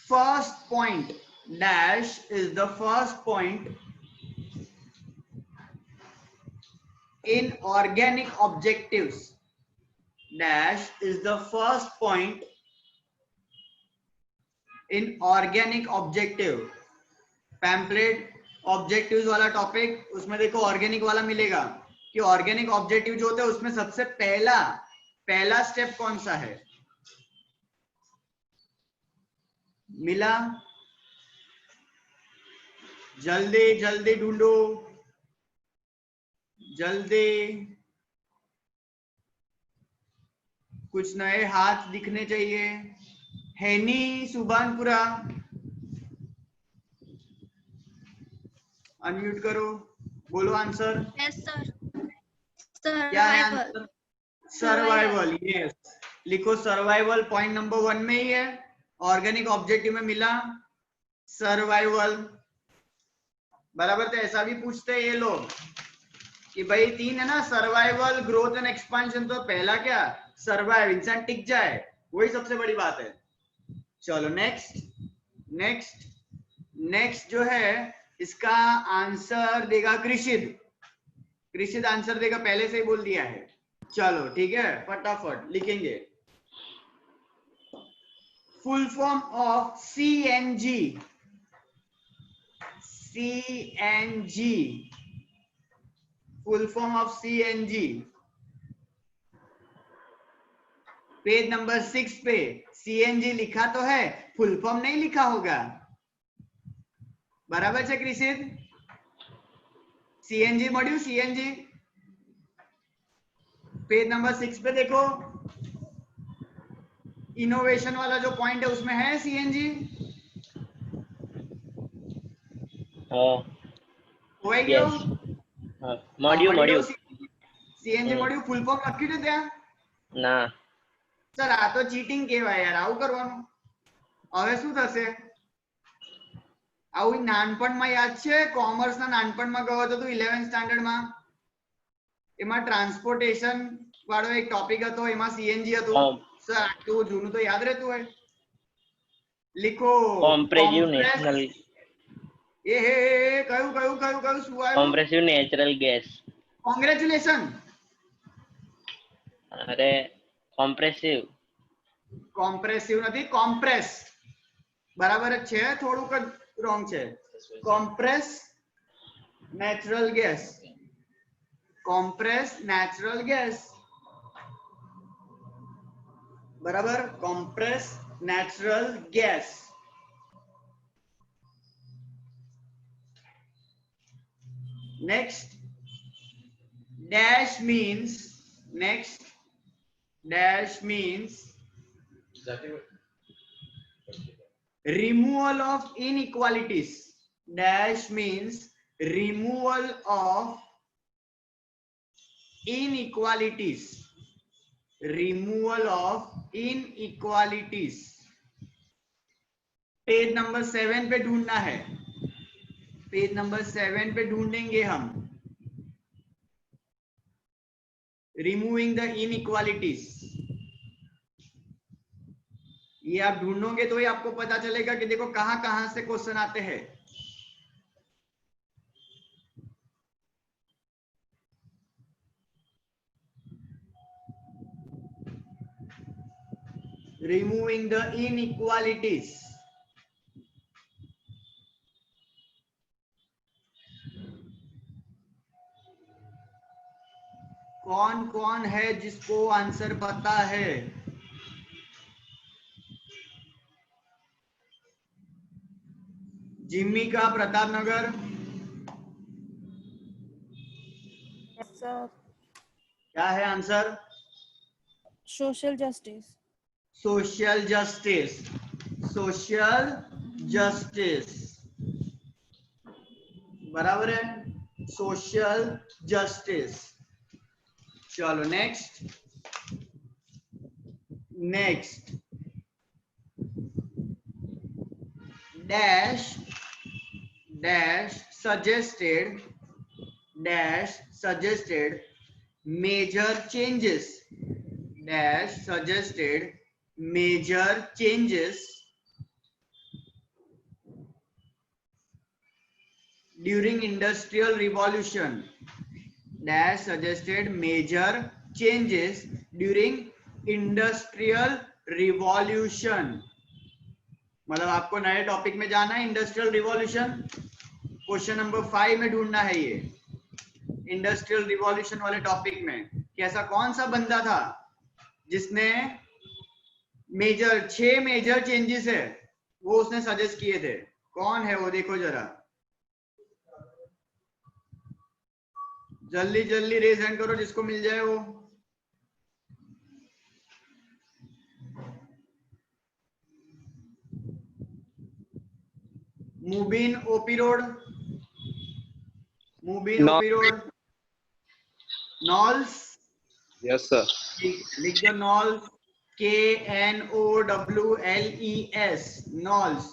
first point, dash is the first point in organic objectives, dash is the first point in organic objective। Pamphlet objectives वाला टॉपिक, उसमें देखो ऑर्गेनिक वाला मिलेगा कि ऑर्गेनिक ऑब्जेक्टिव जो होते हैं उसमें सबसे पहला स्टेप कौन सा है, मिला? जल्दी ढूंढो, जल्दी। कुछ नए हाथ दिखने चाहिए। हैनी सुभानपुरा, अनम्यूट करो, बोलो आंसर। Yes sir. क्या है आंसर? सर्वाइवल। यस, लिखो सर्वाइवल, पॉइंट नंबर 1 में ही है, ऑर्गेनिक ऑब्जेक्टिव में मिला सर्वाइवल, बराबर। तो ऐसा भी पूछते हैं ये लोग कि भाई 3 है ना, सर्वाइवल, ग्रोथ एंड एक्सपेंशन, तो पहला क्या, सर्वाइव, इंसान टिक जाए, वही सबसे बड़ी बात है। चलो नेक्स्ट जो है इसका आंसर देगा कृषित आंसर देगा, पहले से ही बोल दिया है। चलो ठीक है, फटाफट लिखेंगे। Full form of CNG, full form of CNG, page number 6 पे CNG लिखा तो है, फुल फॉर्म नहीं लिखा होगा, बराबर है कृषित? CNG module, CNG page number 6 पे देखो, इनोवेशन वाला जो पॉइंट है उसमें है CNG। Module CNG module full form લખી દે ત્યાં ના સર। આ તો ચીટિંગ કહેવાય યાર, આવું કરવાનું। હવે શું થશે? આવું નાનપણમાં યાદ છે, કોમર્સના નાનપણમાં ગયો હતો 11th સ્ટાન્ડર્ડમાં, એમાં ટ્રાન્સપોર્ટેશન વાળો એક ટોપિક હતો, એમાં CNG હતું। સર આટલું જૂનું તો યાદ રહેતું હોય। लिखो कॉम्प्रेसिव नेशनल ए हे कયું શું આવ્યું? Compressive natural gas. કોંગ્રેચ્યુલેશન। अरे કોમ્પ્રેસિવ નથી, કોમ્પ્રેસ બરાબર જ છે, થોડુંક જ રોંગ છે। Compress natural gas, compress natural gas, બરાબર, compress natural gas. Next, dash means removal of inequalities. Dash means removal of inequalities. Removal of inequalities. Page number 7 पे ढूंढना है, पेज नंबर 7 पे ढूंढेंगे हम। रिमूविंग द इनइक्वालिटीज, ये आप ढूंढोगे तो ही आपको पता चलेगा कि देखो कहां कहां से क्वेश्चन आते हैं। रिमूविंग द इनइक्वालिटीज, कौन कौन है जिसको आंसर पता है? जिम्मी का प्रताप नगर। क्या है answer? Social justice. Social justice, बराबर है, सोशल जस्टिस। चलो next dash suggested major changes during industrial revolution suggested major changes during industrial revolution। मतलब आपको नए टॉपिक में जाना है, इंडस्ट्रियल रिवॉल्यूशन। क्वेश्चन नंबर 5 में ढूंढना है ये, इंडस्ट्रियल रिवॉल्यूशन वाले टॉपिक में कैसा कौन सा बंदा था जिसने 6 मेजर चेंजेस है वो उसने सजेस्ट किए थे। कौन है वो, देखो जरा, जल्दी जल्दी रेज हैंड करो जिसको मिल जाए वो। मुबीन ओपी रोड, नॉल्स। Yes sir. लिख दो नॉल्स, KNOWLES, नॉल्स।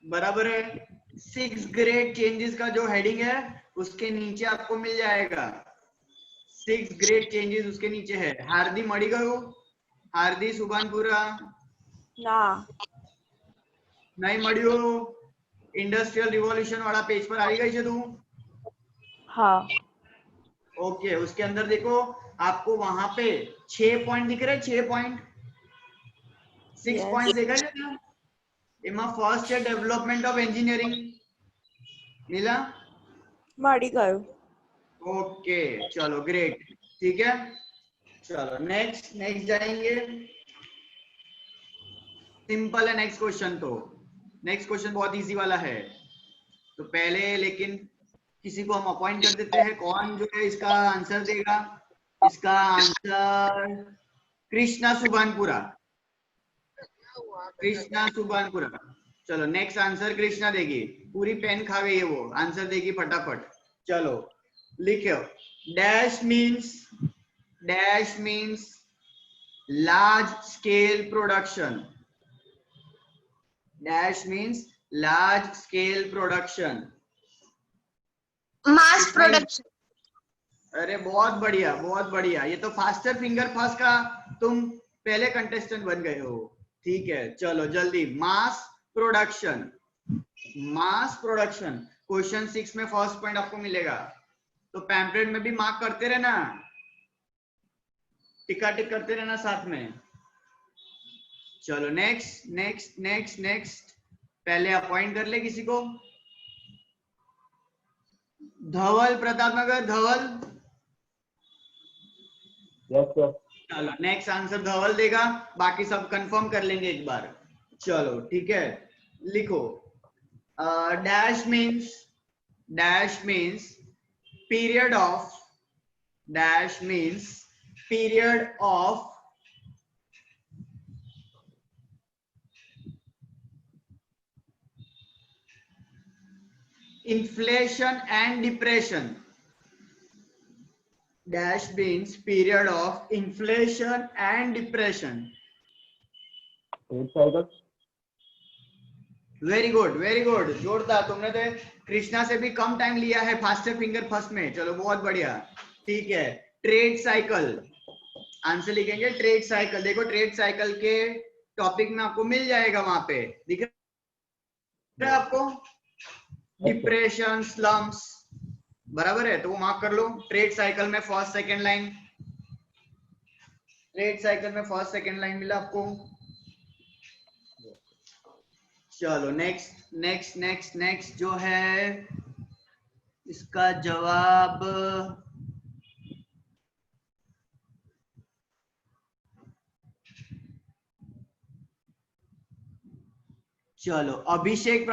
बराबर है। 6 ग्रेट चेंजेस का जो हेडिंग है उसके नीचे आपको मिल जाएगा, 6 ग्रेट चेंजेस उसके नीचे है। हार्दी मड़ी गयो, हार्दी सुबानपुरा ना नहीं मड़ियो। इंडस्ट्रियल रिवॉल्यूशन वाला पेज पर आई गई है तू? हाँ ओके, उसके अंदर देखो आपको वहां पे 6 पॉइंट दिख रहे, 6 पॉइंट, 6 पॉइंट देखा जाए। इमा फर्स्ट है डेवलपमेंट ऑफ इंजीनियरिंग, मिला? माड़ी गयो। ओके चलो ग्रेट, ठीक है। चलो नेक्स्ट जाएंगे। सिंपल है नेक्स्ट क्वेश्चन। तो नेक्स्ट क्वेश्चन बहुत इजी वाला है। तो पहले लेकिन किसी को हम अपॉइंट कर देते हैं, कौन जो है इसका आंसर देगा। इसका आंसर कृष्णा सुबानपुरा। चलो नेक्स्ट आंसर कृष्णा देगी, पूरी पेन खा गई है वो, आंसर देगी फटाफट। चलो लिखो, dash means large scale production. Dash means large scale production, mass production. अरे बहुत बढ़िया, बहुत बढ़िया। ये तो फास्टर फिंगर फर्स्ट का तुम पहले कंटेस्टेंट बन गए हो। ठीक है चलो जल्दी, मास प्रोडक्शन। क्वेश्चन 6 में फर्स्ट पॉइंट आपको मिलेगा। तो पैम्पलेट में भी मार्क करते रहना, टिका टिक करते रहना साथ में। चलो नेक्स्ट पहले अपॉइंट कर ले किसी को। धवल प्रतापनगर, धवल। Yes sir. चलो नेक्स्ट आंसर धवल देगा, बाकी सब कंफर्म कर लेंगे एक बार। चलो ठीक है, लिखो dash means period of inflation and depression. Dash means period of inflation and depression. Very good, जोरदार। तुमने तो कृष्णा से भी कम टाइम लिया है फास्टर फिंगर फर्स्ट में। चलो बहुत बढ़िया, ठीक है। ट्रेड साइकिल आंसर लिखेंगे, ट्रेड साइकिल। देखो ट्रेड साइकिल के टॉपिक में आपको मिल जाएगा, वहां पे दिख रहा है आपको, डिप्रेशन, स्लम्स। बराबर है, तो वो मार्क कर लो। ट्रेड साइकिल में फर्स्ट सेकंड लाइन मिला आपको। चलो नेक्स्ट जो है इसका जवाब चलो अभिषेक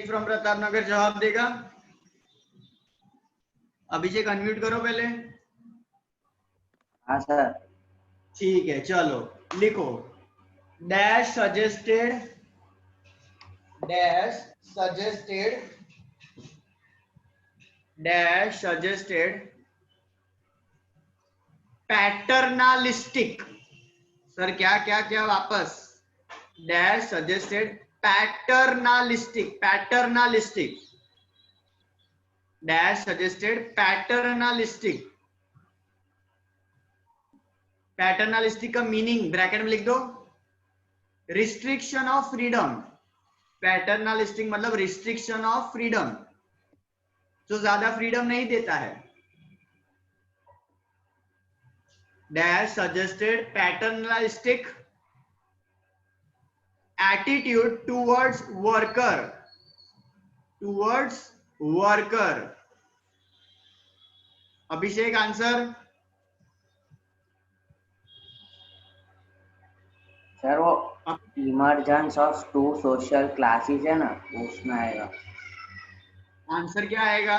फ्रॉम प्रतापनगर जवाब देगा। अभिषेक अनम्यूट करो पहले। हाँ सर। ठीक है चलो लिखो, डैश सजेस्टेड suggested पैटर्नालिस्टिक। सर क्या क्या क्या वापस डैश सजेस्टेड पैटर्नालिस्टिक डैश सजेस्टेड पैटर्नालिस्टिक का मीनिंग ब्रैकेट में लिख दो, रिस्ट्रिक्शन ऑफ फ्रीडम। पैटर्नालिस्टिक मतलब रिस्ट्रिक्शन ऑफ फ्रीडम, जो ज्यादा फ्रीडम नहीं देता है। Dash suggested paternalistic attitude towards worker. Abhishek answer. Sir वो emergence of two social classes है ना, उसमें आएगा। आंसर क्या आएगा?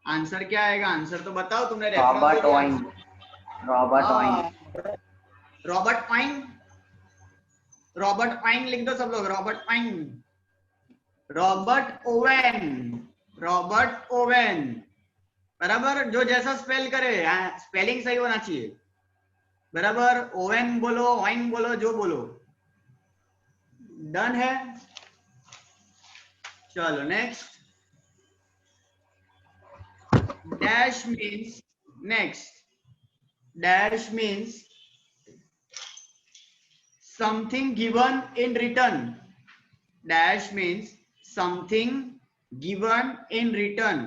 आंसर क्या आएगा? आंसर तो बताओ तुमने। Robert Owen. रॉबर्ट पाइन लिख दो सब लोग। रॉबर्ट ओवेन बराबर, जो जैसा स्पेल करे स्पेलिंग सही होना चाहिए बराबर। ओवेन बोलो, वाइन बोलो, जो बोलो। डन है। चलो next. Dash means something given in return. Dash means something given in return.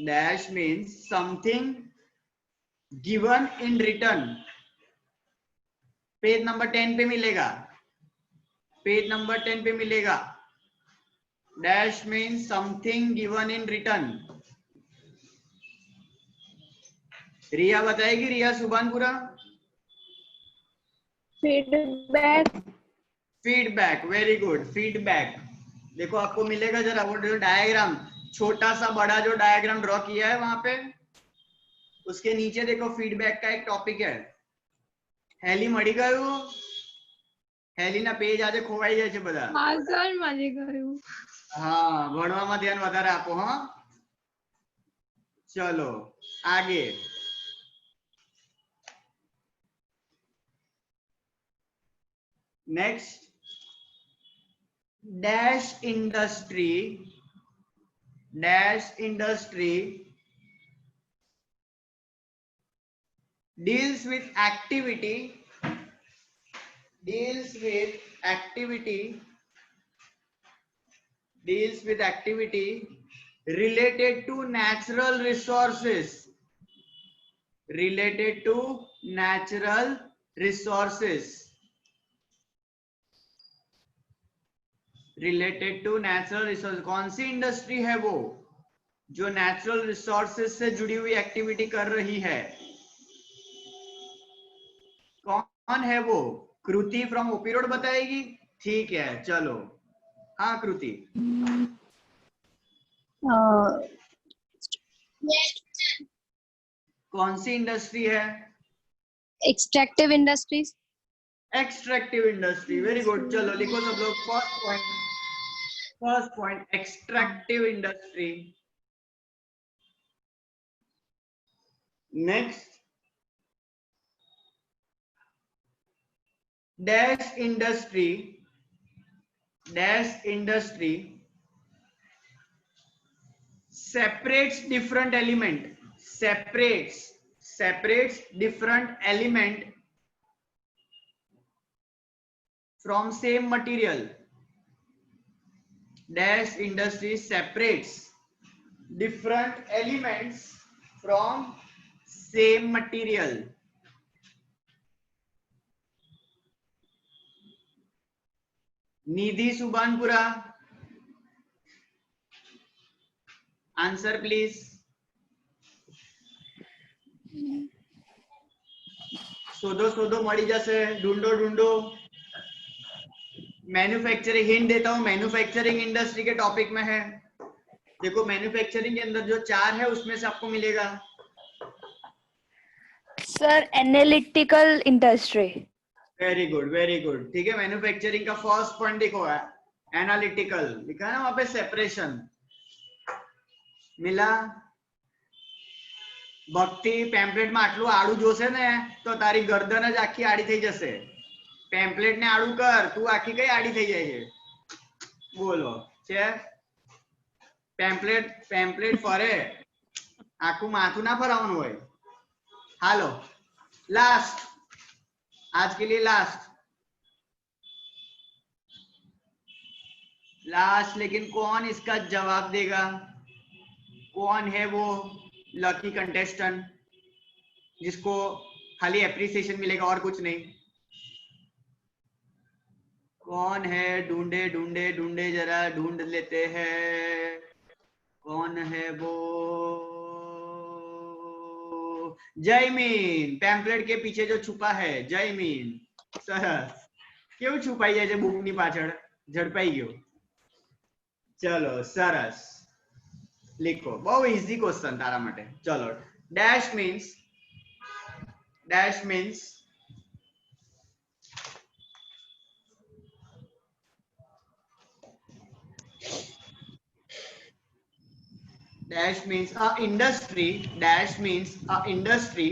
Dash means something given in return. Page number 10 पे मिलेगा। Dash means something given in return. Riya बताएगी। Riya Subhanpura. Feedback very good. Feedback देखो आपको मिलेगा जरा वो जो diagram, छोटा सा बड़ा जो डायग्राम ड्रॉ किया है वहां पे, उसके नीचे देखो फीडबैक का एक टॉपिक है। हेली मड़ी गयो, हेली ना पेज આજે ખોવાઈ જાય છે બધા। હા સર મળી ગયું। हाँ ભણવામાં ધ્યાન વધારે આપો। हाँ चलो आगे। Next. Dash industry deals with activity related to natural resources, कौन सी इंडस्ट्री है वो जो नेचुरल रिसोर्सेज से जुड़ी हुई एक्टिविटी कर रही है? कौन है वो? कृति फ्रॉम ओपी रोड बताएगी। ठीक है चलो। हाँ कृति। कौन सी इंडस्ट्री है? Extractive industries. Extractive industry very good. चलो लिखो सब लोग। First point extractive industry. Next. Dash industry separates different element from same material. Dash industry separates different elements from same material. Nidhi Subanpura answer please. शोधो मड़ी जैसे ढूंढो। मैन्युफैक्चरिंग हिंट देता हूं, मैन्युफैक्चरिंग इंडस्ट्री के टॉपिक में है। देखो मैन्युफैक्चरिंग के अंदर जो 4 है उसमें से आपको मिलेगा। Sir analytical industry. Very good very good. ठीक है, मैन्युफैक्चरिंग का फर्स्ट पॉइंट देखो, एनालिटिकल लिखा है ना वहां पे, सेपरेशन मिला। ભક્તિ પેમ્પલેટમાં આટલું આડું જોશે ને તો તારી ગરદન જ આખી આડી થઈ જશે। પેમ્પલેટ ને આડું કર, તું આખી કઈ આડી થઈ જાય છે? બોલો છે પેમ્પલેટ ફરે, આખું માથું ના ફરાવવાનું હોય। હાલો लास्ट, आज के लिए लास्ट, लेकिन कौन इसका जवाब देगा? कौन है वो लकी कंटेस्टेंट जिसको खाली एप्रिसिएशन मिलेगा और कुछ नहीं? कौन है? ढूंढे ढूंढे ढूंढे, जरा ढूंढ लेते हैं, कौन है वो? जयमीन, पैम्पलेट के पीछे जो छुपा है जयमीन। सरस, क्यों छुपाई जाए बुक नी पाछळ? झड़पाई गयो। चलो सरस, लिखो, बहुत इजी क्वेश्चन तारा माटे। चलो, dash means a industry, dash means a industry,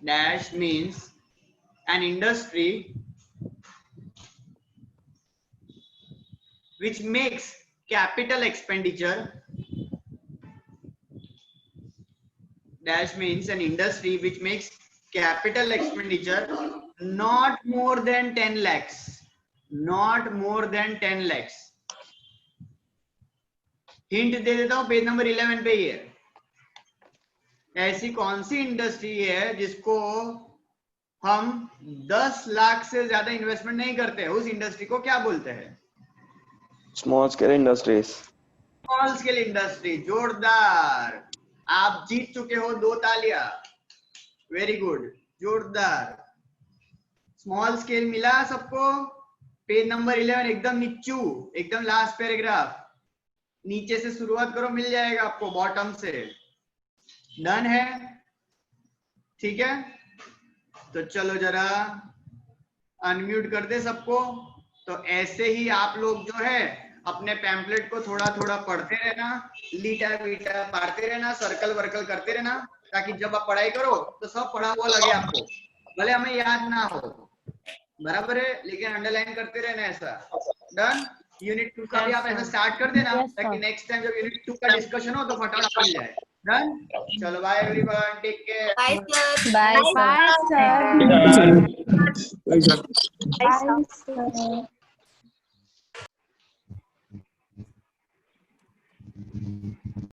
dash means an industry which makes capital expenditure, dash means an industry which makes capital expenditure not more than 10 lakhs, not more than 10 lakhs। Hint दे देता हूं, page number 11 पे ही है। ऐसी कौन सी industry है जिसको हम 10 लाख से ज्यादा इन्वेस्टमेंट नहीं करते? उस इंडस्ट्री को क्या बोलते हैं? Small scale industries. Small scale industry, जोरदार, आप जीत चुके हो 2 तालियां। वेरी गुड, जोरदार। स्मॉल स्केल मिला सबको? पेज नंबर 11 एकदम नीचू, एकदम लास्ट पैराग्राफ, नीचे से शुरुआत करो, मिल जाएगा आपको बॉटम से। डन है? ठीक है, तो चलो जरा अनम्यूट कर दे सबको। तो ऐसे ही आप लोग जो है अपने पैम्पलेट को थोड़ा थोड़ा पढ़ते रहना, लीटा वीटा मारते रहना, सर्कल वर्कल करते रहना, ताकि जब आप पढ़ाई करो तो सब पढ़ा हुआ लगे आपको, भले हमें याद ना हो, बराबर है, लेकिन अंडरलाइन करते रहना ऐसा। डन? यूनिट 2 का भी आप ऐसा स्टार्ट कर देना, ताकि नेक्स्ट टाइम जब यूनिट 2 का डिस्कशन हो तो फटाफट मिल जाए। डन? चलो bye everyone, take care. Bye Bye, sir. Bye, sir. Bye, sir.